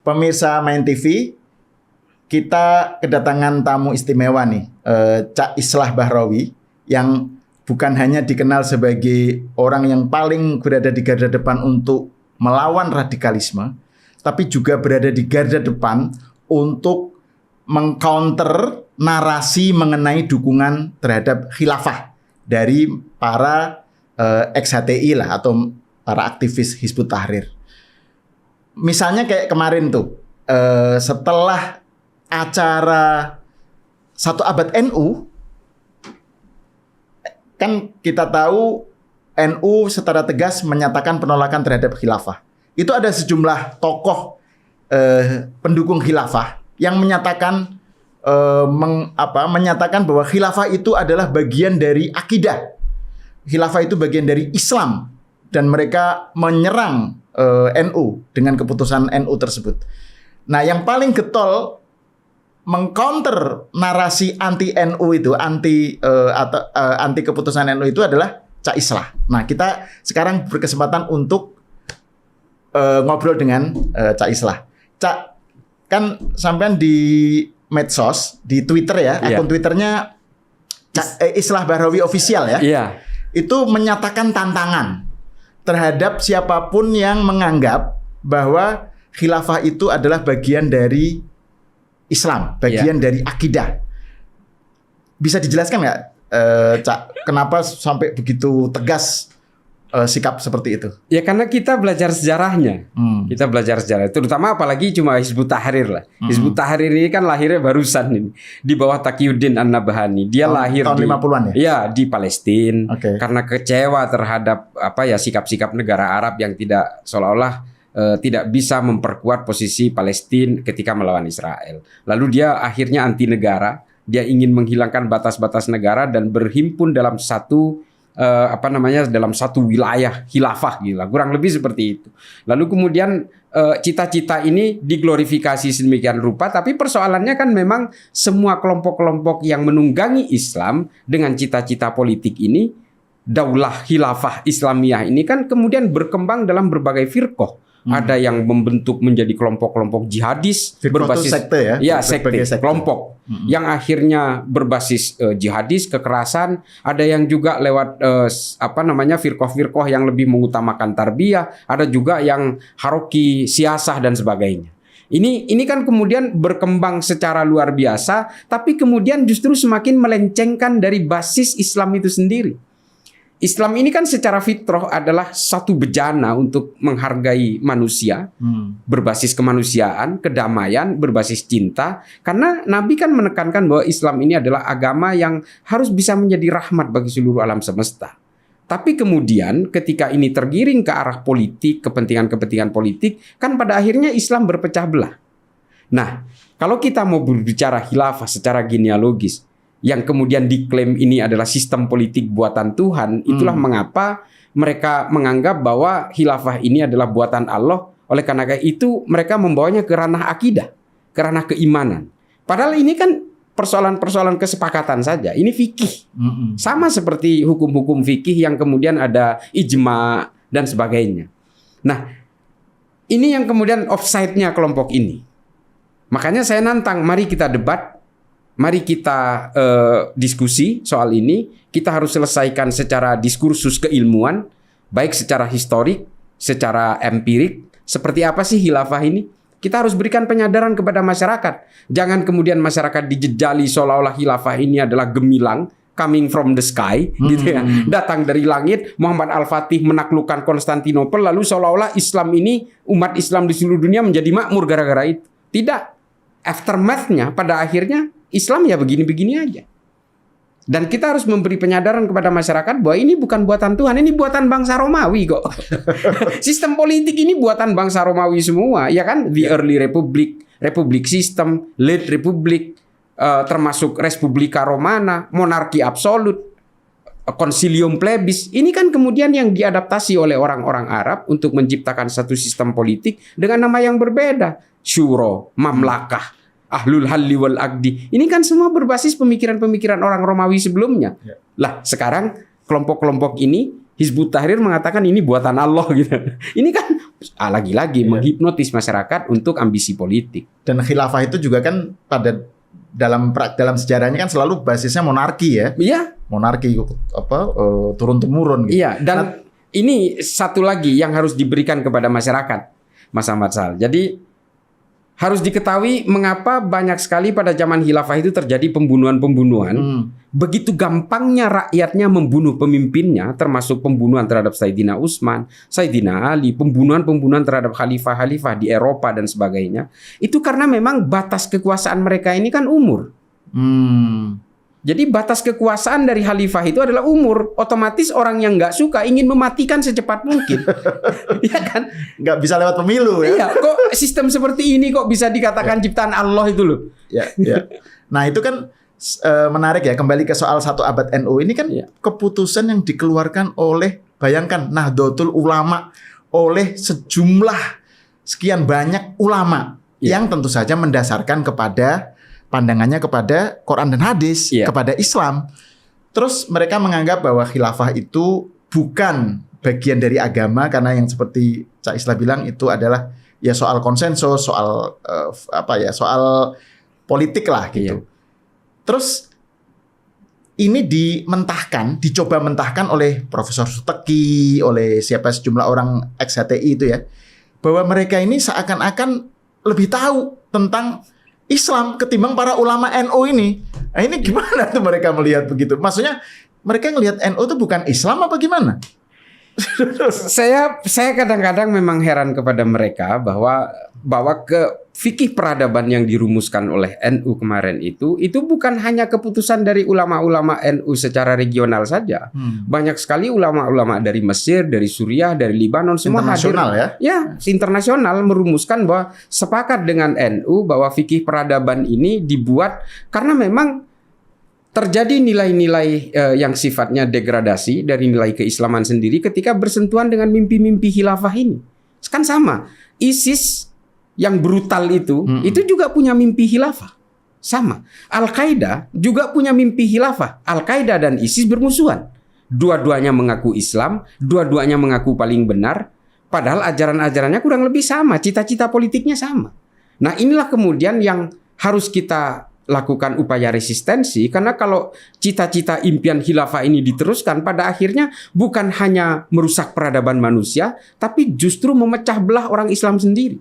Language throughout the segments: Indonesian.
Pemirsa Main TV, kita kedatangan tamu istimewa nih, Cak Islah Bahrawi, yang bukan hanya dikenal sebagai orang yang paling berada di garda depan untuk melawan radikalisme, tapi juga berada di garda depan untuk mengcounter narasi mengenai dukungan terhadap khilafah dari para ex-HTI lah, atau para aktivis Hizbut Tahrir. Misalnya kayak kemarin tuh, setelah acara 1 abad NU, kan kita tahu NU secara tegas menyatakan penolakan terhadap khilafah. Itu ada sejumlah tokoh pendukung khilafah yang menyatakan menyatakan bahwa khilafah itu adalah bagian dari akidah. Khilafah itu bagian dari Islam, dan mereka menyerang NU dengan keputusan NU tersebut. Nah, yang paling getol mengcounter narasi anti NU itu, anti keputusan NU itu adalah Cak Islah. Nah, kita sekarang berkesempatan untuk ngobrol dengan Cak Islah. Cak, kan sampean di medsos, di Twitter ya, akun Twitternya Islah Bahrawi Official ya. Iya. Itu menyatakan tantangan terhadap siapapun yang menganggap bahwa khilafah itu adalah bagian dari Islam, bagian dari akidah. Bisa dijelaskan nggak, Cak, kenapa sampai begitu tegas sikap seperti itu? Ya karena kita belajar sejarahnya. Kita belajar sejarah, terutama apalagi cuma Hizbut Tahrir lah. Hizbut Tahrir ini kan lahirnya barusan ini, di bawah Taqiyuddin An-Nabhani. Dia lahir tahun 50-an ya? Iya, di Palestina. Karena kecewa terhadap sikap-sikap negara Arab yang tidak seolah-olah tidak bisa memperkuat posisi Palestina ketika melawan Israel. Lalu dia akhirnya anti negara. Dia ingin menghilangkan batas-batas negara dan berhimpun dalam satu dalam satu wilayah khilafah, kurang lebih seperti itu. Lalu kemudian cita-cita ini diglorifikasi sedemikian rupa, tapi persoalannya kan memang semua kelompok-kelompok yang menunggangi Islam dengan cita-cita politik ini, daulah khilafah Islamiyah ini kan kemudian berkembang dalam berbagai firqah. Ada yang membentuk menjadi kelompok-kelompok jihadis berbasis sekte ya, sekte, kelompok yang akhirnya berbasis jihadis, kekerasan. Ada yang juga lewat firqah-firqah yang lebih mengutamakan tarbiyah. Ada juga yang haroki siasah dan sebagainya. Ini kan kemudian berkembang secara luar biasa, tapi kemudian justru semakin melencengkan dari basis Islam itu sendiri. Islam ini kan secara fitrah adalah satu bejana untuk menghargai manusia, berbasis kemanusiaan, kedamaian, berbasis cinta. Karena Nabi kan menekankan bahwa Islam ini adalah agama yang harus bisa menjadi rahmat bagi seluruh alam semesta. Tapi kemudian ketika ini tergiring ke arah politik, kepentingan-kepentingan politik, kan pada akhirnya Islam berpecah belah. Nah, kalau kita mau berbicara khilafah secara genealogis, yang kemudian diklaim ini adalah sistem politik buatan Tuhan, itulah mengapa mereka menganggap bahwa khilafah ini adalah buatan Allah. Oleh karena itu mereka membawanya ke ranah akidah, ke ranah keimanan. Padahal ini kan persoalan-persoalan kesepakatan saja. Ini fikih. Sama seperti hukum-hukum fikih yang kemudian ada ijma dan sebagainya. Nah, ini yang kemudian offside-nya kelompok ini. Makanya saya nantang, mari kita debat. Mari kita diskusi soal ini. Kita harus selesaikan secara diskursus keilmuan, baik secara historik, secara empirik. Seperti apa sih khilafah ini? Kita harus berikan penyadaran kepada masyarakat. Jangan kemudian masyarakat dijejali seolah-olah khilafah ini adalah gemilang, coming from the sky, gitu ya. Datang dari langit. Muhammad Al-Fatih menaklukkan Konstantinopel, lalu seolah-olah Islam ini, umat Islam di seluruh dunia menjadi makmur gara-gara itu. Tidak. Aftermath-nya pada akhirnya Islam ya begini-begini aja. Dan kita harus memberi penyadaran kepada masyarakat bahwa ini bukan buatan Tuhan, ini buatan bangsa Romawi kok. Sistem politik ini buatan bangsa Romawi semua, ya kan? The early republic, republic system, late republic, termasuk Respublika Romana, monarki absolut, concilium plebis. Ini kan kemudian yang diadaptasi oleh orang-orang Arab untuk menciptakan satu sistem politik dengan nama yang berbeda. Syuro, mamlakah, ahlul halli wal aqdi. Ini kan semua berbasis pemikiran-pemikiran orang Romawi sebelumnya. Lah, sekarang kelompok-kelompok ini, Hizbut Tahrir mengatakan ini buatan Allah gitu. Ini kan lagi-lagi menghipnotis masyarakat untuk ambisi politik. Dan khilafah itu juga kan dalam sejarahnya kan selalu basisnya monarki ya. Iya. Monarki turun temurun gitu. Iya, dan ini satu lagi yang harus diberikan kepada masyarakat, Mas Ahmad Sal. Jadi harus diketahui mengapa banyak sekali pada zaman khilafah itu terjadi pembunuhan-pembunuhan. Begitu gampangnya rakyatnya membunuh pemimpinnya, termasuk pembunuhan terhadap Sayyidina Utsman, Sayyidina Ali, pembunuhan-pembunuhan terhadap khalifah-khalifah di Eropa dan sebagainya. Itu karena memang batas kekuasaan mereka ini kan umur. Jadi batas kekuasaan dari khalifah itu adalah umur. Otomatis orang yang nggak suka ingin mematikan secepat mungkin. Iya kan? Nggak bisa lewat pemilu ya. Iya, kok sistem seperti ini kok bisa dikatakan ciptaan Allah itu loh. Ya. Nah itu kan menarik ya. Kembali ke soal 1 abad NU ini kan keputusan yang dikeluarkan oleh, bayangkan, Nahdlatul Ulama, oleh sekian banyak ulama yang tentu saja mendasarkan kepada pandangannya kepada Quran dan hadis, kepada Islam. Terus mereka menganggap bahwa khilafah itu bukan bagian dari agama, karena yang seperti Cak Islah bilang itu adalah ya soal konsensus, soal soal politik lah gitu. Terus ini dicoba mentahkan oleh Profesor Suteki, oleh sejumlah orang ex-HTI itu ya, bahwa mereka ini seakan-akan lebih tahu tentang Islam ketimbang para ulama NU ini. Nah ini gimana tuh mereka melihat begitu? Maksudnya mereka ngelihat NU itu bukan Islam apa gimana? Saya kadang-kadang memang heran kepada mereka bahwa ke fikih peradaban yang dirumuskan oleh NU kemarin itu bukan hanya keputusan dari ulama-ulama NU secara regional saja. Banyak sekali ulama-ulama dari Mesir, dari Suriah, dari Libanon semua hadir. Ya, internasional merumuskan bahwa sepakat dengan NU bahwa fikih peradaban ini dibuat karena memang terjadi nilai-nilai yang sifatnya degradasi dari nilai keislaman sendiri ketika bersentuhan dengan mimpi-mimpi khilafah ini. Kan sama. ISIS yang brutal itu juga punya mimpi khilafah. Sama. Al-Qaeda juga punya mimpi khilafah. Al-Qaeda dan ISIS bermusuhan. Dua-duanya mengaku Islam, dua-duanya mengaku paling benar, padahal ajaran-ajarannya kurang lebih sama, cita-cita politiknya sama. Nah, inilah kemudian yang harus kita lakukan upaya resistensi, karena kalau cita-cita impian khilafah ini diteruskan, pada akhirnya bukan hanya merusak peradaban manusia, tapi justru memecah belah orang Islam sendiri.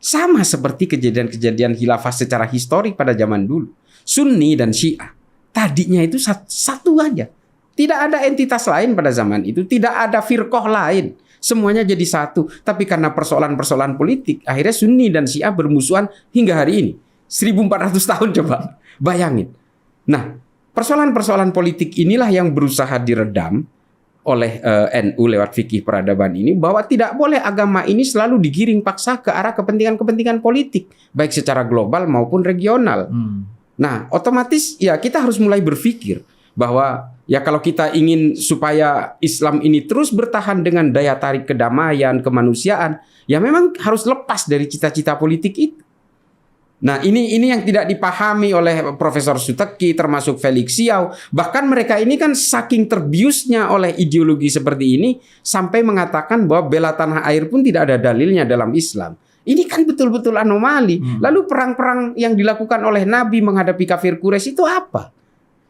Sama seperti kejadian-kejadian khilafah secara historik pada zaman dulu. Sunni dan Syiah tadinya itu satu aja. Tidak ada entitas lain pada zaman itu, tidak ada firqah lain. Semuanya jadi satu, tapi karena persoalan-persoalan politik, akhirnya Sunni dan Syiah bermusuhan hingga hari ini. 1400 tahun coba bayangin. Nah, persoalan-persoalan politik inilah yang berusaha diredam oleh NU lewat fikih peradaban ini, bahwa tidak boleh agama ini selalu digiring paksa ke arah kepentingan-kepentingan politik, baik secara global maupun regional. Nah, otomatis ya kita harus mulai berpikir bahwa ya kalau kita ingin supaya Islam ini terus bertahan dengan daya tarik kedamaian, kemanusiaan, ya memang harus lepas dari cita-cita politik itu. Nah, ini yang tidak dipahami oleh Profesor Suteki, termasuk Felix Xiao. Bahkan mereka ini kan saking terbiusnya oleh ideologi seperti ini sampai mengatakan bahwa bela tanah air pun tidak ada dalilnya dalam Islam. Ini kan betul-betul anomali. Lalu perang-perang yang dilakukan oleh Nabi menghadapi kafir Quraisy itu apa?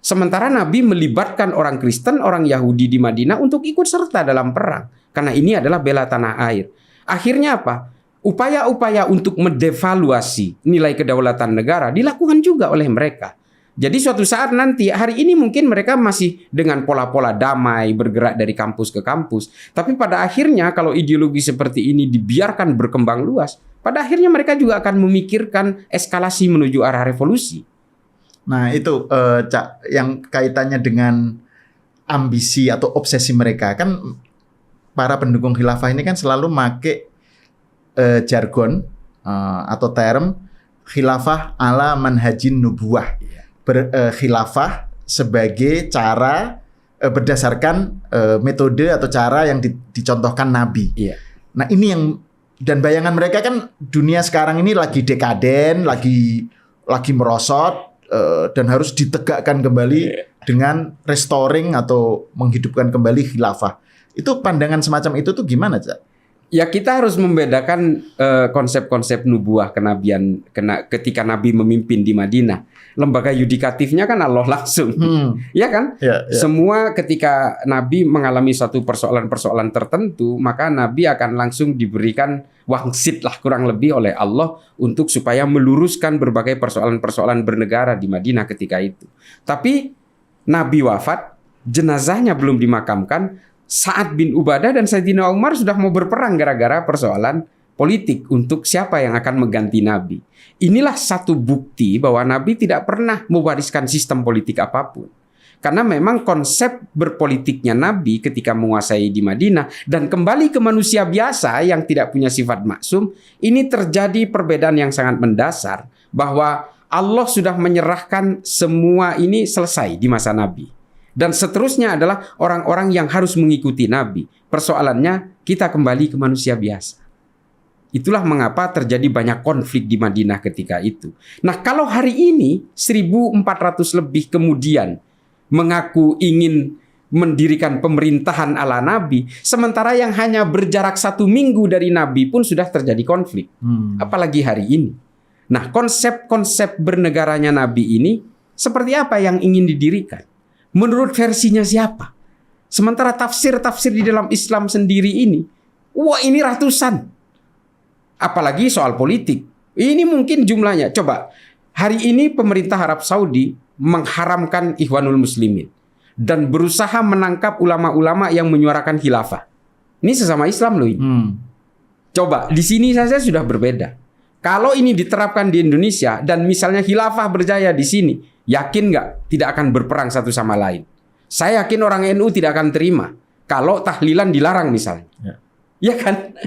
Sementara Nabi melibatkan orang Kristen, orang Yahudi di Madinah untuk ikut serta dalam perang. Karena ini adalah bela tanah air. Akhirnya apa? Upaya-upaya untuk mendevaluasi nilai kedaulatan negara dilakukan juga oleh mereka. Jadi suatu saat nanti, hari ini mungkin mereka masih dengan pola-pola damai bergerak dari kampus ke kampus. Tapi pada akhirnya kalau ideologi seperti ini dibiarkan berkembang luas, pada akhirnya mereka juga akan memikirkan eskalasi menuju arah revolusi. Nah itu Cak, yang kaitannya dengan ambisi atau obsesi mereka. Kan para pendukung khilafah ini kan selalu make jargon atau term khilafah ala manhajin nubuwah. Khilafah sebagai cara berdasarkan metode atau cara yang dicontohkan Nabi. Nah ini yang, dan bayangan mereka kan dunia sekarang ini lagi dekaden, lagi merosot, dan harus ditegakkan kembali dengan restoring atau menghidupkan kembali khilafah. Itu pandangan semacam itu tuh gimana, Cak? Ya kita harus membedakan konsep-konsep nubuah kenabian ketika Nabi memimpin di Madinah. Lembaga yudikatifnya kan Allah langsung. Ya kan? Ya, ya. Semua ketika Nabi mengalami satu persoalan-persoalan tertentu, maka Nabi akan langsung diberikan wangsit lah kurang lebih oleh Allah untuk supaya meluruskan berbagai persoalan-persoalan bernegara di Madinah ketika itu. Tapi Nabi wafat, jenazahnya belum dimakamkan. Sa'ad bin Ubadah dan Sayyidina Umar sudah mau berperang gara-gara persoalan politik untuk siapa yang akan mengganti Nabi. Inilah satu bukti bahwa Nabi tidak pernah mewariskan sistem politik apapun. Karena memang konsep berpolitiknya Nabi ketika menguasai di Madinah dan kembali ke manusia biasa yang tidak punya sifat maksum, ini terjadi perbedaan yang sangat mendasar bahwa Allah sudah menyerahkan semua ini selesai di masa Nabi. Dan seterusnya adalah orang-orang yang harus mengikuti Nabi. Persoalannya kita kembali ke manusia biasa. Itulah mengapa terjadi banyak konflik di Madinah ketika itu. Nah kalau hari ini 1400 lebih kemudian mengaku ingin mendirikan pemerintahan ala Nabi, sementara yang hanya berjarak 1 minggu dari Nabi pun sudah terjadi konflik. Apalagi hari ini. Nah konsep-konsep bernegaranya Nabi ini seperti apa yang ingin didirikan? Menurut versinya siapa? Sementara tafsir-tafsir di dalam Islam sendiri ini, wah ini ratusan. Apalagi soal politik. Ini mungkin jumlahnya. Coba, hari ini pemerintah Arab Saudi mengharamkan Ikhwanul Muslimin dan berusaha menangkap ulama-ulama yang menyuarakan khilafah. Ini sesama Islam loh ini. Coba, di sini saja sudah berbeda. Kalau ini diterapkan di Indonesia dan misalnya khilafah berjaya di sini, yakin nggak tidak akan berperang satu sama lain? Saya yakin orang NU tidak akan terima kalau tahlilan dilarang misalnya. Ya kan?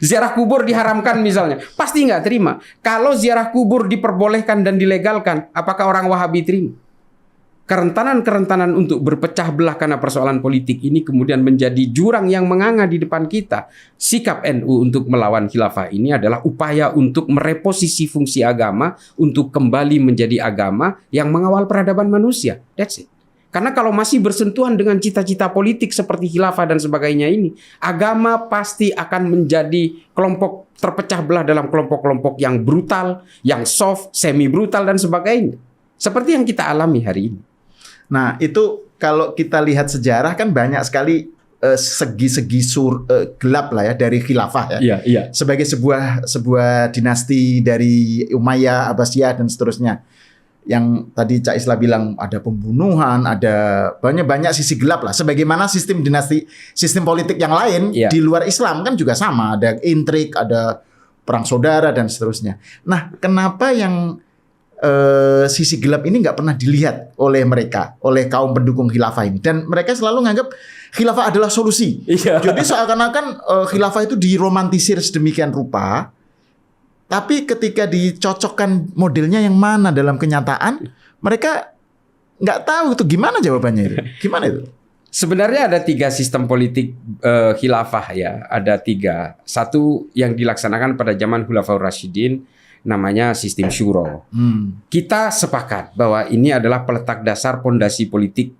Ziarah kubur diharamkan misalnya. Pasti nggak terima. Kalau ziarah kubur diperbolehkan dan dilegalkan, apakah orang Wahabi terima? Kerentanan-kerentanan untuk berpecah belah karena persoalan politik ini kemudian menjadi jurang yang menganga di depan kita. Sikap NU untuk melawan khilafah ini adalah upaya untuk mereposisi fungsi agama untuk kembali menjadi agama yang mengawal peradaban manusia. That's it. Karena kalau masih bersentuhan dengan cita-cita politik seperti khilafah dan sebagainya ini, agama pasti akan menjadi kelompok terpecah belah dalam kelompok-kelompok yang brutal, yang soft, semi brutal dan sebagainya. Seperti yang kita alami hari ini. Nah itu kalau kita lihat sejarah kan banyak sekali segi-segi gelap lah ya dari khilafah ya. Iya. Sebagai sebuah dinasti dari Umayyah, Abbasiyah dan seterusnya. Yang tadi Cak Islah bilang ada pembunuhan, ada banyak sisi gelap lah. Sebagaimana sistem politik yang lain di luar Islam kan juga sama. Ada intrik, ada perang saudara dan seterusnya. Nah kenapa yang sisi gelap ini nggak pernah dilihat oleh mereka, oleh kaum pendukung khilafah ini, dan mereka selalu menganggap khilafah adalah solusi. Jadi seakan-akan khilafah itu diromantisir sedemikian rupa, tapi ketika dicocokkan modelnya yang mana dalam kenyataan, mereka nggak tahu itu gimana jawabannya itu. Gimana itu? Sebenarnya ada 3 sistem politik khilafah ya, ada 3. Satu yang dilaksanakan pada zaman Khulafaur Rasyidin, namanya sistem syuro. Kita sepakat bahwa ini adalah peletak dasar pondasi politik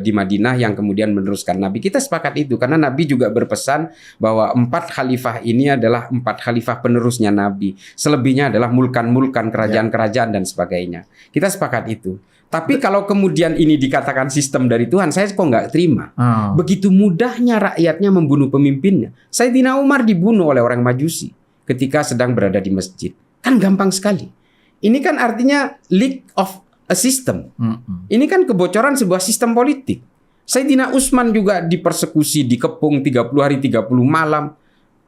di Madinah yang kemudian meneruskan Nabi. Kita sepakat itu karena Nabi juga berpesan bahwa 4 khalifah ini adalah 4 khalifah penerusnya Nabi. Selebihnya adalah mulkan-mulkan, kerajaan-kerajaan dan sebagainya. Kita sepakat itu. Tapi kalau kemudian ini dikatakan sistem dari Tuhan, saya kok nggak terima. Begitu mudahnya rakyatnya membunuh pemimpinnya. Sayyidina Umar dibunuh oleh orang Majusi ketika sedang berada di masjid. Kan gampang sekali. Ini kan artinya leak of a system. Ini kan kebocoran sebuah sistem politik. Sayyidina Utsman juga dipersekusi, dikepung 30 hari 30 malam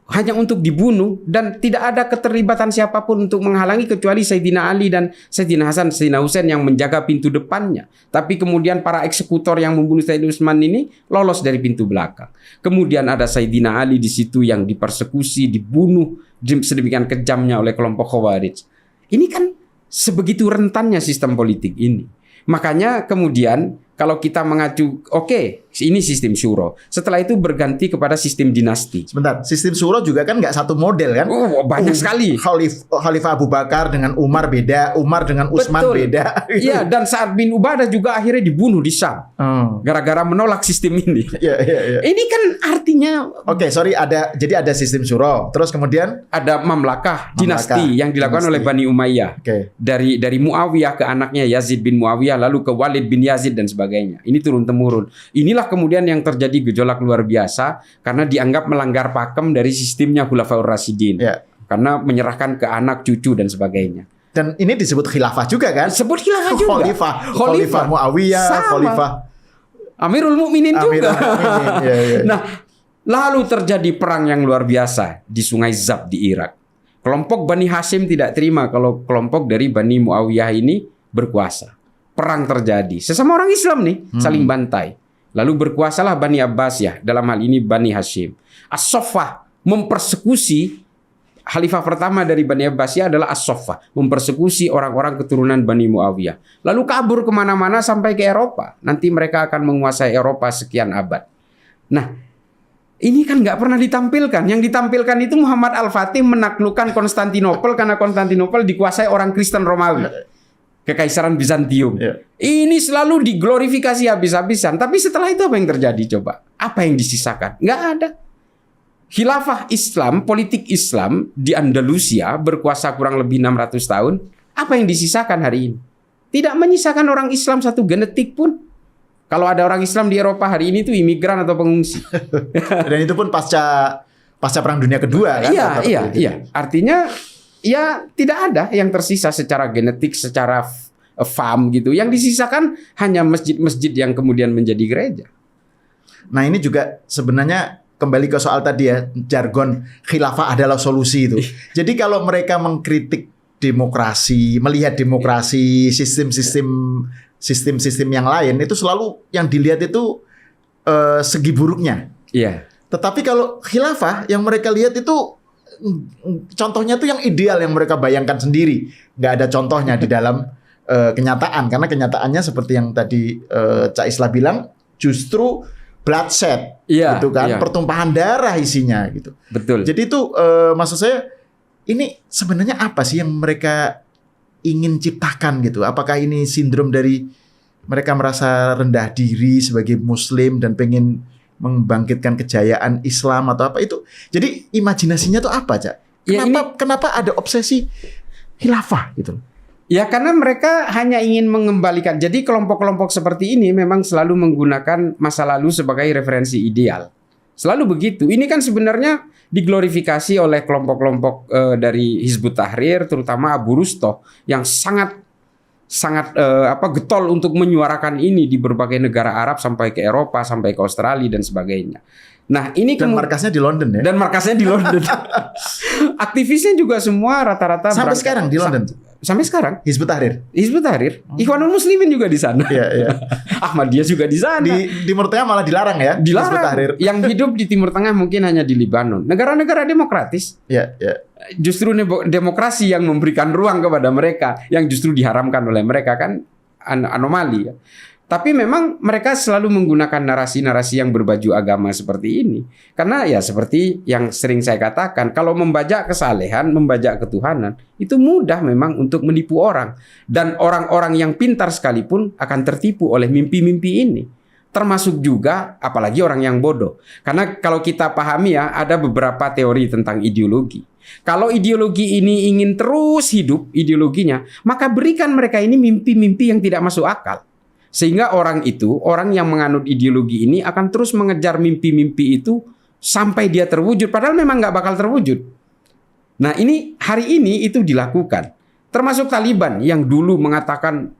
hanya untuk dibunuh dan tidak ada keterlibatan siapapun untuk menghalangi kecuali Sayyidina Ali dan Sayyidina Hasan, Sayyidina Husain yang menjaga pintu depannya. Tapi kemudian para eksekutor yang membunuh Sayyidina Utsman ini lolos dari pintu belakang. Kemudian ada Sayyidina Ali di situ yang dipersekusi, dibunuh sedemikian kejamnya oleh kelompok Khawarij. Ini kan sebegitu rentannya sistem politik ini. Makanya kemudian kalau kita mengacu, oke, ini sistem syuro. Setelah itu berganti kepada sistem dinasti. Sebentar, sistem syuro juga kan nggak satu model kan? Banyak sekali. Khalifah Abu Bakar dengan Umar beda, Umar dengan Utsman beda. Iya, dan Sa'ad bin Ubadah juga akhirnya dibunuh di Syam. Gara-gara menolak sistem ini. Iya. Ini kan artinya... Oke, sorry, jadi ada sistem syuro. Terus kemudian ada mamlakah dinasti yang dilakukan oleh Bani Umayyah. Dari Muawiyah ke anaknya Yazid bin Muawiyah, lalu ke Walid bin Yazid dan sebagainya. Ini turun-temurun. Inilah kemudian yang terjadi gejolak luar biasa karena dianggap melanggar pakem dari sistemnya Khulafaur Rasyidin. Karena menyerahkan ke anak, cucu dan sebagainya. Dan ini disebut khilafah juga kan? Disebut khilafah juga. Khalifah Muawiyah, Khalifah Amirul Mukminin juga. Ya. Nah, lalu terjadi perang yang luar biasa di Sungai Zab di Irak. Kelompok Bani Hashim tidak terima kalau kelompok dari Bani Muawiyah ini berkuasa. Perang terjadi. Sesama orang Islam nih saling bantai. Lalu berkuasalah Bani Abbasiyah, dalam hal ini Bani Hashim. As-Soffah mempersekusi, khalifah pertama dari Bani Abbasiyah adalah As-Soffah, mempersekusi orang-orang keturunan Bani Muawiyah. Lalu kabur kemana-mana sampai ke Eropa. Nanti mereka akan menguasai Eropa sekian abad. Nah, ini kan nggak pernah ditampilkan. Yang ditampilkan itu Muhammad Al-Fatih menaklukkan Konstantinopel karena Konstantinopel dikuasai orang Kristen Romawi. Kekaisaran Bizantium. Ini selalu diglorifikasi habis-habisan. Tapi setelah itu apa yang terjadi coba? Apa yang disisakan? Nggak ada. Khilafah Islam, politik Islam di Andalusia berkuasa kurang lebih 600 tahun. Apa yang disisakan hari ini? Tidak menyisakan orang Islam satu genetik pun. Kalau ada orang Islam di Eropa hari ini itu imigran atau pengungsi. Dan itu pun pasca Perang Dunia Kedua kan? Iya. Artinya ya tidak ada yang tersisa secara genetik, secara fam gitu. Yang disisakan hanya masjid-masjid yang kemudian menjadi gereja. Nah ini juga sebenarnya kembali ke soal tadi ya, jargon khilafah adalah solusi itu. Jadi kalau mereka mengkritik demokrasi, melihat demokrasi, sistem-sistem yang lain, itu selalu yang dilihat itu segi buruknya. Iya. Tetapi kalau khilafah yang mereka lihat itu contohnya tuh yang ideal yang mereka bayangkan sendiri. Nggak ada contohnya di dalam kenyataan. Karena kenyataannya seperti yang tadi Cak Islah bilang, justru bloodshed, gitu kan, pertumpahan darah isinya gitu. Betul. Jadi itu maksud saya ini sebenarnya apa sih yang mereka ingin ciptakan gitu? Apakah ini sindrom dari mereka merasa rendah diri sebagai Muslim dan pengen membangkitkan kejayaan Islam atau apa itu? Jadi imajinasinya tuh apa, Cak? Kenapa ada obsesi khilafah gitu? Ya karena mereka hanya ingin mengembalikan. Jadi kelompok-kelompok seperti ini memang selalu menggunakan masa lalu sebagai referensi ideal. Selalu begitu. Ini kan sebenarnya diglorifikasi oleh kelompok-kelompok dari Hizbut Tahrir, terutama Abu Rustoh yang sangat getol untuk menyuarakan ini di berbagai negara Arab sampai ke Eropa, sampai ke Australia dan sebagainya. Nah, ini dan markasnya di London ya. Dan markasnya di London. Aktivisnya juga semua rata-rata sampai sekarang di London. Sampai sekarang Hizbut Tahrir. Ikhwanul Muslimin juga di sana. Iya. Ahmadiyah juga di sana. Di Timur Tengah malah dilarang ya. Dilarang. Hizbut Tahrir. Yang hidup di Timur Tengah mungkin hanya di Lebanon. Negara-negara demokratis. Iya. Justru demokrasi yang memberikan ruang kepada mereka, yang justru diharamkan oleh mereka kan anomali ya. Tapi memang mereka selalu menggunakan narasi-narasi yang berbaju agama seperti ini. Karena ya seperti yang sering saya katakan, kalau membajak kesalehan, membajak ketuhanan, itu mudah memang untuk menipu orang. Dan orang-orang yang pintar sekalipun akan tertipu oleh mimpi-mimpi ini. Termasuk juga apalagi orang yang bodoh. Karena kalau kita pahami ya, ada beberapa teori tentang ideologi. Kalau ideologi ini ingin terus hidup ideologinya, maka berikan mereka ini mimpi-mimpi yang tidak masuk akal. Sehingga orang yang menganut ideologi ini akan terus mengejar mimpi-mimpi itu sampai dia terwujud. Padahal memang nggak bakal terwujud. Nah ini hari ini itu dilakukan. Termasuk Taliban yang dulu mengatakan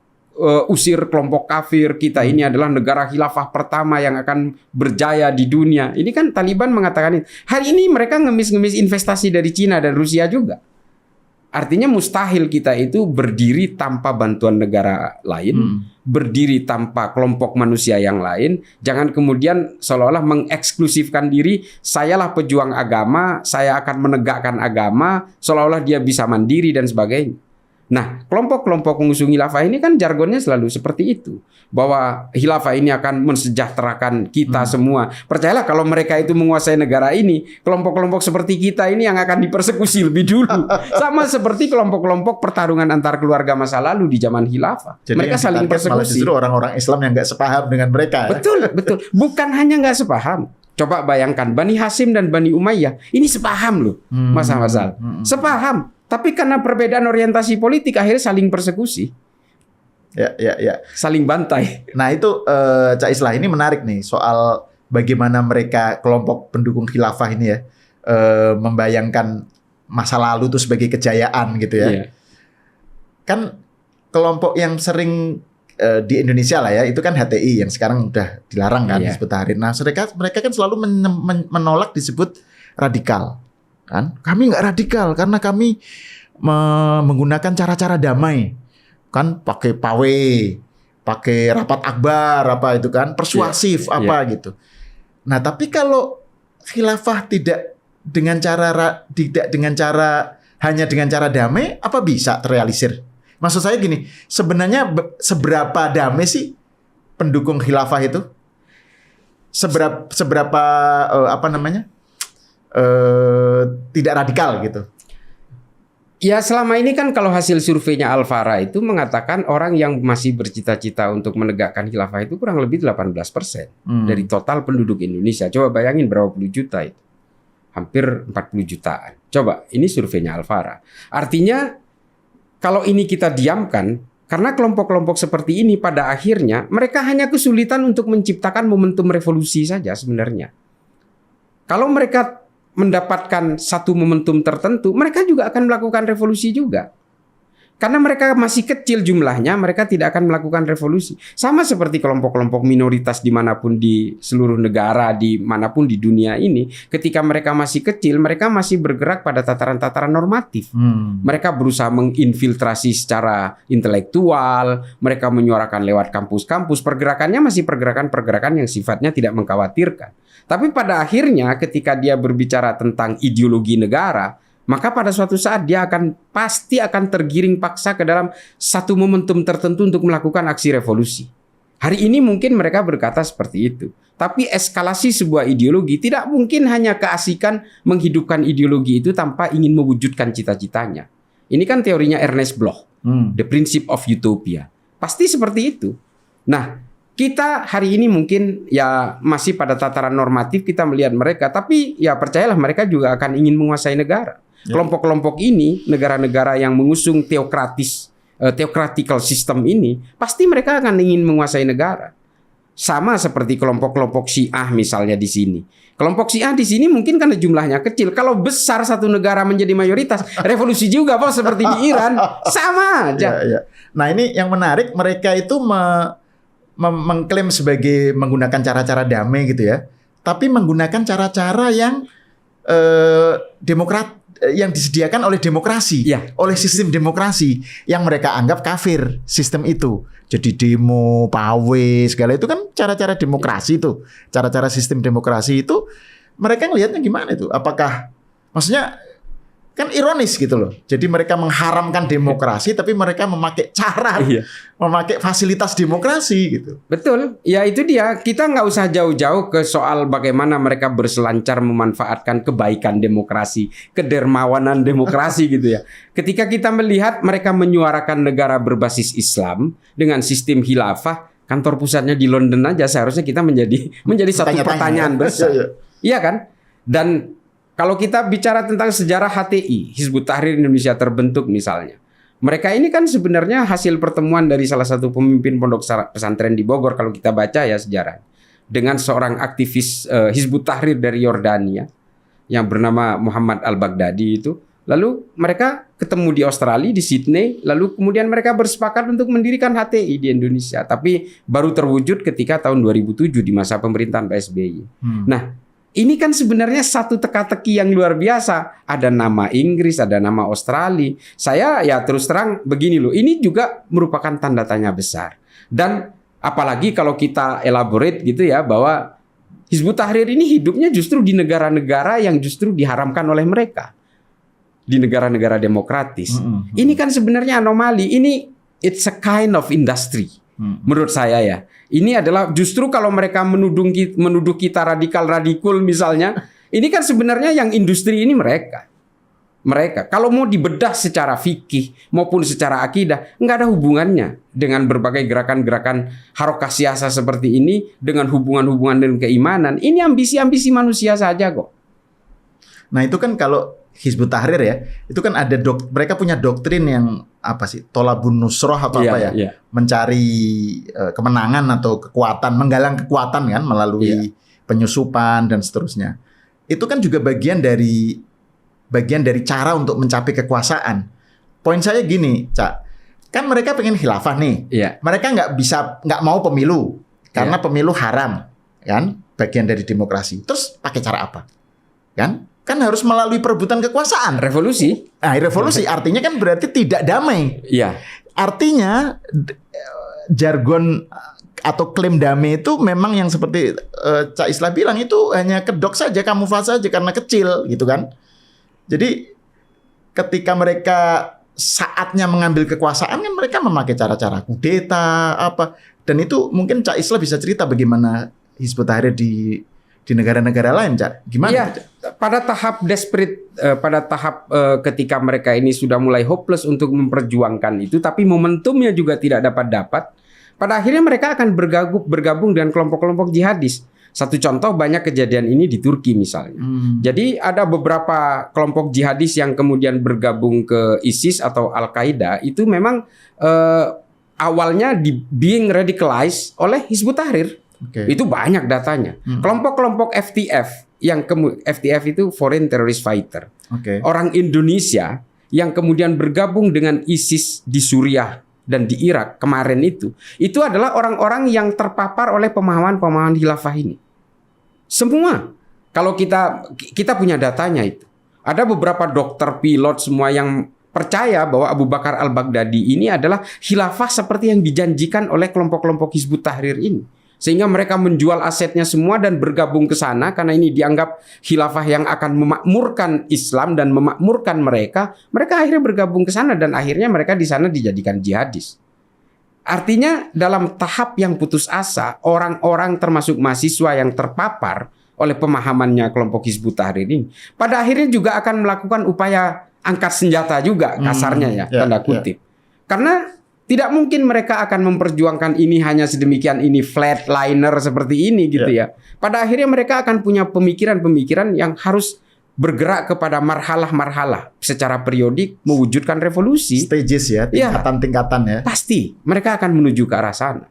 usir kelompok kafir, kita ini adalah negara khilafah pertama yang akan berjaya di dunia. Ini kan Taliban mengatakan ini. Hari ini mereka ngemis-ngemis investasi dari Cina dan Rusia juga. Artinya mustahil kita itu berdiri tanpa bantuan negara lain, berdiri tanpa kelompok manusia yang lain. Jangan kemudian seolah-olah mengeksklusifkan diri, sayalah pejuang agama, saya akan menegakkan agama, seolah-olah dia bisa mandiri dan sebagainya. Nah, kelompok-kelompok pengusung khilafah ini kan jargonnya selalu seperti itu. Bahwa khilafah ini akan mensejahterakan kita semua. Percayalah kalau mereka itu menguasai negara ini, kelompok-kelompok seperti kita ini yang akan dipersekusi lebih dulu. Sama seperti kelompok-kelompok pertarungan antar keluarga masa lalu di zaman khilafah. Jadi Mereka saling malah persekusi. justru orang-orang Islam yang nggak sepaham dengan mereka. Betul, betul. Bukan hanya nggak sepaham. Coba bayangkan, Bani Hasyim dan Bani Umayyah ini sepaham loh, Mas Ahmad. Sepaham. Tapi karena perbedaan orientasi politik akhirnya saling persekusi. Ya. Saling bantai. Nah itu Cak Islah ini menarik nih soal bagaimana mereka kelompok pendukung khilafah ini ya membayangkan masa lalu itu sebagai kejayaan gitu ya. Iya. Kan kelompok yang sering di Indonesia lah ya itu kan HTI yang sekarang udah dilarang kan Hizbut Tahrir. Nah mereka kan selalu menolak disebut radikal. Kan kami nggak radikal karena kami menggunakan cara-cara damai, kan pakai pawe, pakai rapat akbar apa itu kan persuasif gitu. Nah tapi kalau khilafah tidak dengan cara hanya dengan cara damai, apa bisa terrealisir? Maksud saya gini, sebenarnya seberapa damai sih pendukung khilafah itu? Seberapa tidak radikal gitu. Ya selama ini kan kalau hasil surveinya Al-Fara itu mengatakan orang yang masih bercita-cita untuk menegakkan khilafah itu kurang lebih 18% dari total penduduk Indonesia. Coba bayangin berapa puluh juta itu. Hampir 40 jutaan. Coba ini surveinya Al-Fara. Artinya kalau ini kita diamkan, karena kelompok-kelompok seperti ini pada akhirnya mereka hanya kesulitan untuk menciptakan momentum revolusi saja sebenarnya. Kalau mereka mendapatkan satu momentum tertentu, mereka juga akan melakukan revolusi juga. Karena mereka masih kecil jumlahnya, mereka tidak akan melakukan revolusi. Sama seperti kelompok-kelompok minoritas dimanapun di seluruh negara, dimanapun di dunia ini, ketika mereka masih kecil, mereka masih bergerak pada tataran-tataran normatif. Mereka berusaha menginfiltrasi secara intelektual, mereka menyuarakan lewat kampus-kampus, pergerakannya masih pergerakan-pergerakan yang sifatnya tidak mengkhawatirkan. Tapi pada akhirnya ketika dia berbicara tentang ideologi negara, maka pada suatu saat dia pasti akan tergiring paksa ke dalam satu momentum tertentu untuk melakukan aksi revolusi. Hari ini mungkin mereka berkata seperti itu. Tapi eskalasi sebuah ideologi tidak mungkin hanya keasikan menghidupkan ideologi itu tanpa ingin mewujudkan cita-citanya. Ini kan teorinya Ernest Bloch, The Principle of Utopia. Pasti seperti itu. Nah, kita hari ini mungkin ya masih pada tataran normatif kita melihat mereka. Tapi ya percayalah mereka juga akan ingin menguasai negara. Kelompok-kelompok ini, negara-negara yang mengusung theocratical system ini, pasti mereka akan ingin menguasai negara. Sama seperti kelompok-kelompok Syiah misalnya di sini. Kelompok Syiah di sini mungkin karena jumlahnya kecil. Kalau besar satu negara menjadi mayoritas, revolusi juga Pak seperti di Iran. Sama aja. Ya. Nah ini yang menarik, mereka itu mengklaim sebagai menggunakan cara-cara damai gitu ya. Tapi menggunakan cara-cara yang yang disediakan oleh demokrasi, oleh sistem demokrasi yang mereka anggap kafir sistem itu. Jadi demo, pawe, segala itu kan cara-cara demokrasi itu, cara-cara sistem demokrasi itu mereka ngelihatnya gimana itu? Apakah maksudnya kan ironis gitu loh. Jadi mereka mengharamkan demokrasi tapi mereka memakai cara memakai fasilitas demokrasi gitu. Betul. Ya itu dia. Kita nggak usah jauh-jauh ke soal bagaimana mereka berselancar memanfaatkan kebaikan demokrasi, kedermawanan demokrasi gitu ya. Ketika kita melihat mereka menyuarakan negara berbasis Islam dengan sistem khilafah, kantor pusatnya di London aja seharusnya kita menjadi satu pertanyaan besar. Iya kan? Dan kalau kita bicara tentang sejarah HTI, Hizbut Tahrir Indonesia terbentuk misalnya. Mereka ini kan sebenarnya hasil pertemuan dari salah satu pemimpin pondok pesantren di Bogor kalau kita baca ya sejarah. Dengan seorang aktivis Hizbut Tahrir dari Yordania yang bernama Muhammad Al-Baghdadi itu. Lalu mereka ketemu di Australia, di Sydney. Lalu kemudian mereka bersepakat untuk mendirikan HTI di Indonesia. Tapi baru terwujud ketika tahun 2007 di masa pemerintahan Pak SBY. Nah, ini kan sebenarnya satu teka-teki yang luar biasa. Ada nama Inggris, ada nama Australia. Saya ya terus terang begini loh. Ini juga merupakan tanda tanya besar. Dan apalagi kalau kita elaborate gitu ya bahwa Hizbut Tahrir ini hidupnya justru di negara-negara yang justru diharamkan oleh mereka. di negara-negara demokratis. Ini kan sebenarnya anomali. Ini it's a kind of industry. Menurut saya ya. Ini adalah justru kalau mereka menuduh kita radikal misalnya, ini kan sebenarnya yang industri ini mereka. Kalau mau dibedah secara fikih maupun secara akidah, nggak ada hubungannya dengan berbagai gerakan-gerakan harokah siasa seperti ini dengan hubungan-hubungan dengan keimanan. Ini ambisi-ambisi manusia saja kok. Nah itu kan kalau Hizbut Tahrir ya, itu kan ada mereka punya doktrin yang apa sih, tolabun nusroh atau apa ya, mencari kemenangan atau kekuatan, menggalang kekuatan kan melalui penyusupan dan seterusnya. Itu kan juga bagian dari cara untuk mencapai kekuasaan. Poin saya gini, Cak, kan mereka pengen khilafah nih. Mereka nggak mau pemilu karena pemilu haram, kan, bagian dari demokrasi. Terus pakai cara apa? Kan harus melalui perebutan kekuasaan. Revolusi. Nah, revolusi artinya kan berarti tidak damai. Artinya jargon atau klaim damai itu memang yang seperti Cak Islah bilang itu hanya kedok saja, kamuflase saja karena kecil gitu kan. Jadi ketika mereka saatnya mengambil kekuasaan kan mereka memakai cara-cara kudeta apa, dan itu mungkin Cak Islah bisa cerita bagaimana Hizbut Tahrir di negara-negara lain, Cak. Gimana? Pada tahap desperate, pada tahap ketika mereka ini sudah mulai hopeless untuk memperjuangkan itu, tapi momentumnya juga tidak dapat. Pada akhirnya mereka akan bergabung dengan kelompok-kelompok jihadis. Satu contoh banyak kejadian ini di Turki misalnya. Jadi ada beberapa kelompok jihadis yang kemudian bergabung ke ISIS atau Al-Qaeda itu memang awalnya being radicalized oleh Hizbut Tahrir. Itu banyak datanya. Kelompok-kelompok FTF yang FTF itu Foreign Terrorist Fighter. Orang Indonesia yang kemudian bergabung dengan ISIS di Suriah dan di Irak kemarin itu adalah orang-orang yang terpapar oleh pemahaman khilafah ini. Semua. Kalau kita punya datanya itu. Ada beberapa dokter, pilot semua yang percaya bahwa Abu Bakar al-Baghdadi ini adalah khilafah seperti yang dijanjikan oleh kelompok-kelompok Hizbut Tahrir ini. Sehingga mereka menjual asetnya semua dan bergabung ke sana karena ini dianggap khilafah yang akan memakmurkan Islam dan memakmurkan mereka. Mereka akhirnya bergabung ke sana dan akhirnya mereka di sana dijadikan jihadis. Artinya dalam tahap yang putus asa, orang-orang termasuk mahasiswa yang terpapar oleh pemahamannya kelompok Hizbut Tahrir ini pada akhirnya juga akan melakukan upaya angkat senjata juga, kasarnya ya, tanda kutip. Karena tidak mungkin mereka akan memperjuangkan ini hanya sedemikian ini flatliner seperti ini gitu ya. Pada akhirnya mereka akan punya pemikiran-pemikiran yang harus bergerak kepada marhalah-marhalah secara periodik mewujudkan revolusi. Stages ya, tingkatan-tingkatan ya. Pasti mereka akan menuju ke arah sana.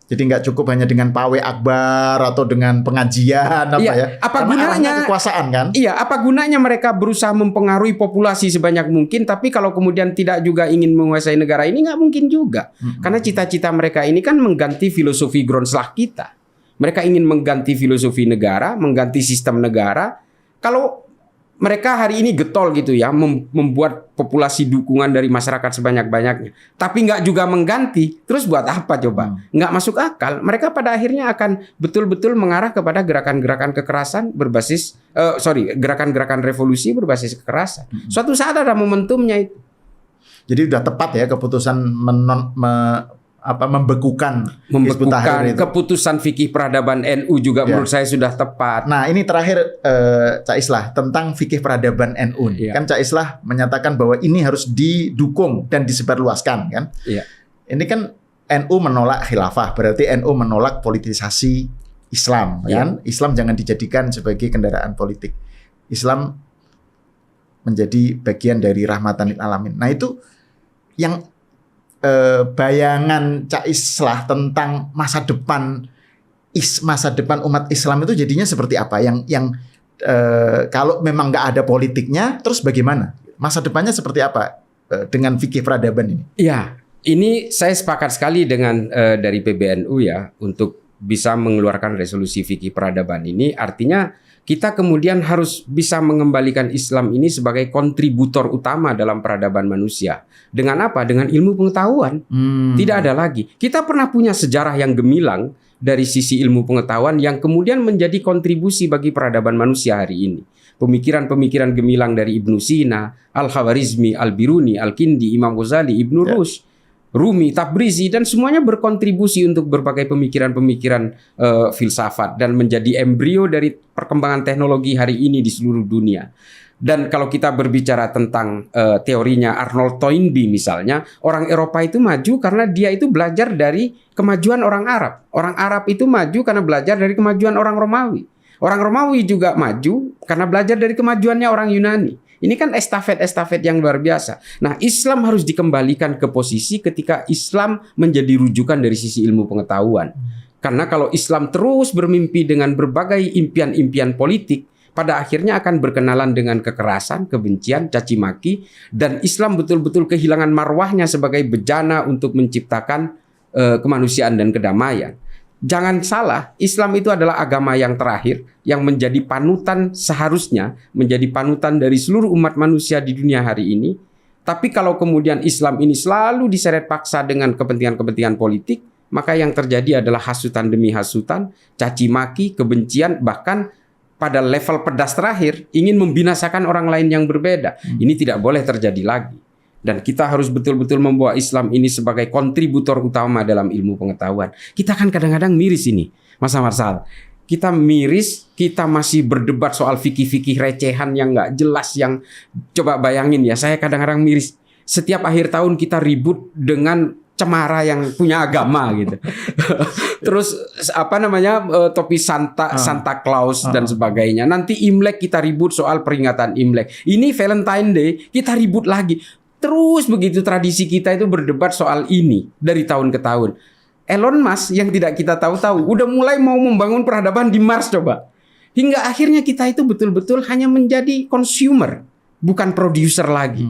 Jadi nggak cukup hanya dengan pawai akbar atau dengan pengajian apa ya. Apa karena gunanya kekuasaan kan? Iya, apa gunanya mereka berusaha mempengaruhi populasi sebanyak mungkin, tapi kalau kemudian tidak juga ingin menguasai negara ini nggak mungkin juga. Karena cita-cita mereka ini kan mengganti filosofi Grondslag kita. Mereka ingin mengganti filosofi negara, mengganti sistem negara. Kalau mereka hari ini getol gitu ya, membuat populasi dukungan dari masyarakat sebanyak-banyaknya, tapi nggak juga mengganti, terus buat apa coba? Nggak masuk akal. Mereka pada akhirnya akan betul-betul mengarah kepada gerakan-gerakan kekerasan berbasis, gerakan-gerakan revolusi berbasis kekerasan. Suatu saat ada momentumnya itu. Jadi udah tepat ya keputusan membekukan keputusan fikih peradaban NU juga menurut saya sudah tepat. Nah ini terakhir Cak Islah tentang fikih peradaban NU. Kan Cak Islah menyatakan bahwa ini harus didukung dan disebarluaskan kan. Ini kan NU menolak khilafah, berarti NU menolak politisasi Islam kan. Islam jangan dijadikan sebagai kendaraan politik. Islam menjadi bagian dari rahmatan lil alamin. Nah itu yang bayangan Cak Islah tentang masa depan umat Islam itu jadinya seperti apa? Yang kalau memang nggak ada politiknya, terus bagaimana? Masa depannya seperti apa dengan fikih peradaban ini? Ya, ini saya sepakat sekali dengan dari PBNU ya untuk bisa mengeluarkan resolusi fikih peradaban ini. Artinya kita kemudian harus bisa mengembalikan Islam ini sebagai kontributor utama dalam peradaban manusia. Dengan apa? Dengan ilmu pengetahuan. Tidak ada lagi. Kita pernah punya sejarah yang gemilang dari sisi ilmu pengetahuan yang kemudian menjadi kontribusi bagi peradaban manusia hari ini. Pemikiran-pemikiran gemilang dari Ibnu Sina, Al-Khawarizmi, Al-Biruni, Al-Kindi, Imam Ghazali, Ibnu Rushd, Rumi, Tabrizi, dan semuanya berkontribusi untuk berbagai pemikiran-pemikiran filsafat dan menjadi embrio dari perkembangan teknologi hari ini di seluruh dunia. Dan kalau kita berbicara tentang teorinya Arnold Toynbee misalnya, orang Eropa itu maju karena dia itu belajar dari kemajuan orang Arab. Orang Arab itu maju karena belajar dari kemajuan orang Romawi. Orang Romawi juga maju karena belajar dari kemajuannya orang Yunani. Ini kan estafet-estafet yang luar biasa. Nah, Islam harus dikembalikan ke posisi ketika Islam menjadi rujukan dari sisi ilmu pengetahuan. Karena kalau Islam terus bermimpi dengan berbagai impian-impian politik, pada akhirnya akan berkenalan dengan kekerasan, kebencian, caci maki, dan Islam betul-betul kehilangan marwahnya sebagai bejana untuk menciptakan kemanusiaan dan kedamaian. Jangan salah, Islam itu adalah agama yang terakhir yang menjadi panutan, seharusnya menjadi panutan dari seluruh umat manusia di dunia hari ini. Tapi kalau kemudian Islam ini selalu diseret paksa dengan kepentingan-kepentingan politik, maka yang terjadi adalah hasutan demi hasutan, caci maki, kebencian, bahkan pada level pedas terakhir ingin membinasakan orang lain yang berbeda. Ini tidak boleh terjadi lagi. Dan kita harus betul-betul membawa Islam ini sebagai kontributor utama dalam ilmu pengetahuan. Kita kan kadang-kadang miris ini, Mas Marsal. Kita miris, kita masih berdebat soal fikih-fikih recehan yang nggak jelas, yang coba bayangin ya, saya kadang-kadang miris. Setiap akhir tahun kita ribut dengan cemara yang punya agama gitu. Terus topi Santa Claus dan sebagainya. Nanti Imlek kita ribut soal peringatan Imlek. Ini Valentine Day kita ribut lagi. Terus begitu tradisi kita itu berdebat soal ini dari tahun ke tahun. Elon Musk yang tidak kita tahu-tahu udah mulai mau membangun peradaban di Mars coba. Hingga akhirnya kita itu betul-betul hanya menjadi consumer, bukan producer lagi.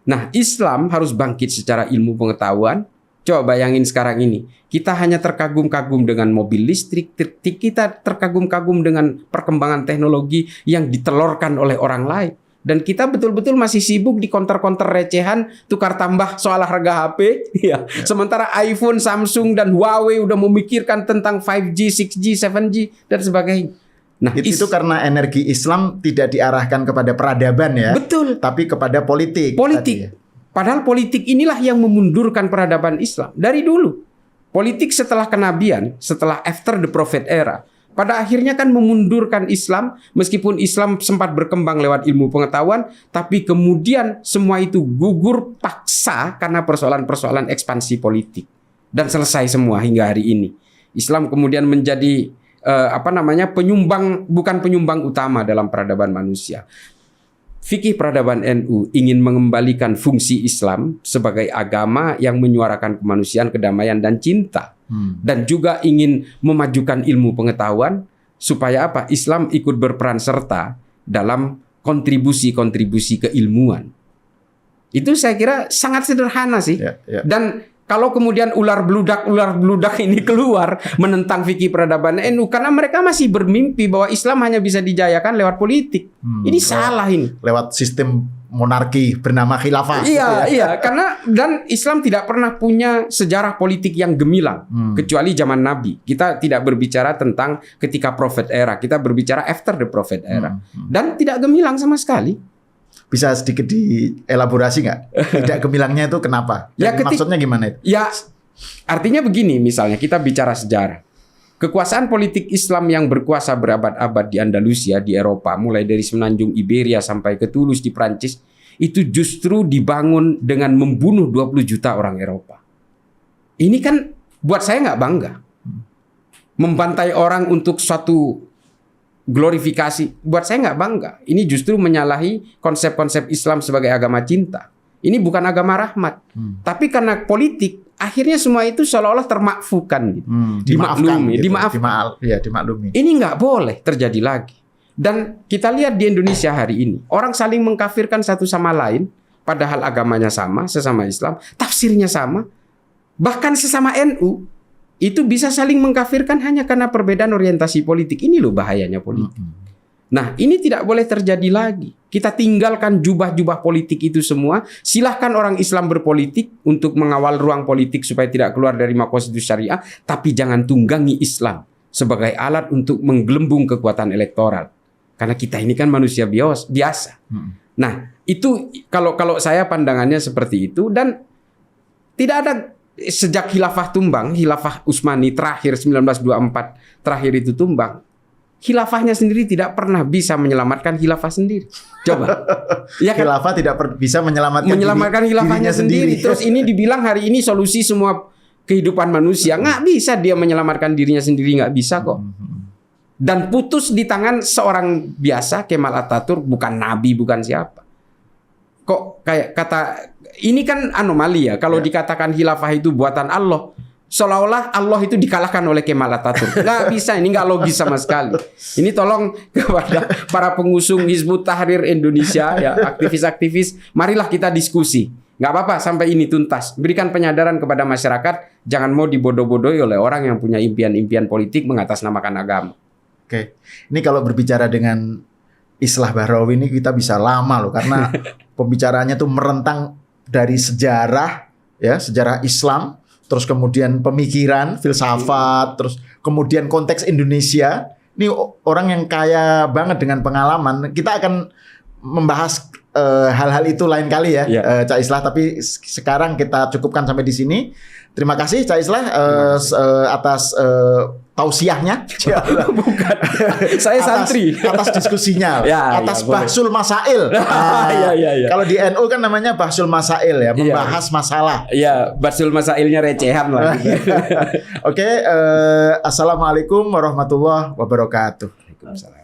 Nah, Islam harus bangkit secara ilmu pengetahuan. Coba bayangin sekarang ini, kita hanya terkagum-kagum dengan mobil listrik, kita terkagum-kagum dengan perkembangan teknologi yang ditelorkan oleh orang lain. Dan kita betul-betul masih sibuk di counter-counter recehan, tukar tambah soal harga HP. Ya. Sementara iPhone, Samsung, dan Huawei udah memikirkan tentang 5G, 6G, 7G, dan sebagainya. Nah, itu karena energi Islam tidak diarahkan kepada peradaban ya. Betul. Tapi kepada politik. Politik. Padahal politik inilah yang memundurkan peradaban Islam. Dari dulu. Politik setelah kenabian, setelah after the prophet era, pada akhirnya kan memundurkan Islam, meskipun Islam sempat berkembang lewat ilmu pengetahuan, tapi kemudian semua itu gugur paksa karena persoalan-persoalan ekspansi politik. Dan selesai semua hingga hari ini. Islam kemudian menjadi bukan penyumbang utama dalam peradaban manusia. Fikih peradaban NU ingin mengembalikan fungsi Islam sebagai agama yang menyuarakan kemanusiaan, kedamaian, dan cinta. Dan juga ingin memajukan ilmu pengetahuan supaya apa? Islam ikut berperan serta dalam kontribusi-kontribusi keilmuan. Itu saya kira sangat sederhana sih. Dan kalau kemudian ular bludak ini keluar menentang fikih peradaban NU karena mereka masih bermimpi bahwa Islam hanya bisa dijayakan lewat politik. Ini salah ini. Lewat sistem monarki bernama khilafah. Iya, karena dan Islam tidak pernah punya sejarah politik yang gemilang kecuali zaman Nabi. Kita tidak berbicara tentang ketika prophet era, kita berbicara after the prophet era. Dan tidak gemilang sama sekali. Bisa sedikit dielaborasi nggak? Tidak gemilangnya itu kenapa? Maksudnya gimana itu? Ya, artinya begini, misalnya kita bicara sejarah. Kekuasaan politik Islam yang berkuasa berabad-abad di Andalusia, di Eropa, mulai dari semenanjung Iberia sampai ke Toulouse di Prancis, itu justru dibangun dengan membunuh 20 juta orang Eropa. Ini kan buat saya nggak bangga. Membantai orang untuk suatu glorifikasi, buat saya nggak bangga. Ini justru menyalahi konsep-konsep Islam sebagai agama cinta. Ini bukan agama rahmat. Tapi karena politik, akhirnya semua itu seolah-olah termakfukan. Gitu. Dimaklumi. Ini nggak boleh terjadi lagi. Dan kita lihat di Indonesia hari ini, orang saling mengkafirkan satu sama lain, padahal agamanya sama, sesama Islam, tafsirnya sama. Bahkan sesama NU, itu bisa saling mengkafirkan hanya karena perbedaan orientasi politik. Ini loh bahayanya politik. Nah, ini tidak boleh terjadi lagi. Kita tinggalkan jubah-jubah politik itu semua. Silahkan orang Islam berpolitik untuk mengawal ruang politik supaya tidak keluar dari konstitusi syariah. Tapi jangan tunggangi Islam sebagai alat untuk menggelembung kekuatan elektoral. Karena kita ini kan manusia biasa. Nah, itu kalau saya pandangannya seperti itu. Dan tidak ada sejak khilafah tumbang, khilafah Utsmani terakhir 1924 terakhir itu tumbang. Khilafahnya sendiri tidak pernah bisa menyelamatkan khilafah sendiri. Coba. Ya kan? Khilafah tidak bisa menyelamatkan khilafahnya sendiri. Terus ini dibilang hari ini solusi semua kehidupan manusia. Nggak bisa dia menyelamatkan dirinya sendiri. Nggak bisa kok. Dan putus di tangan seorang biasa, Kemal Atatürk, bukan nabi, bukan siapa. Kok kayak kata, ini kan anomali ya. Kalau dikatakan khilafah itu buatan Allah, seolah-olah Allah itu dikalahkan oleh Kemal Atatürk. Nggak bisa, ini nggak logis sama sekali. Ini tolong kepada para pengusung Hizbut Tahrir Indonesia, ya aktivis-aktivis, marilah kita diskusi. Nggak apa-apa sampai ini tuntas. Berikan penyadaran kepada masyarakat, jangan mau dibodoh-bodohi oleh orang yang punya impian-impian politik mengatasnamakan agama. Oke, ini kalau berbicara dengan Islah Bahrawi ini kita bisa lama loh, karena pembicaraannya tuh merentang dari sejarah, ya sejarah Islam. Terus kemudian pemikiran, filsafat, terus kemudian konteks Indonesia. Ini orang yang kaya banget dengan pengalaman. Kita akan membahas hal-hal itu lain kali ya, Cak Islah. Tapi sekarang kita cukupkan sampai di sini. Terima kasih Cak Islah atas tausiahnya. Bukan, saya santri. Atas diskusinya, atas bahsul masail. Kalau di NU kan namanya bahsul masail ya, membahas masalah. Ya, bahsul masailnya recehan lah. Oke, assalamualaikum warahmatullahi wabarakatuh. Waalaikumsalam.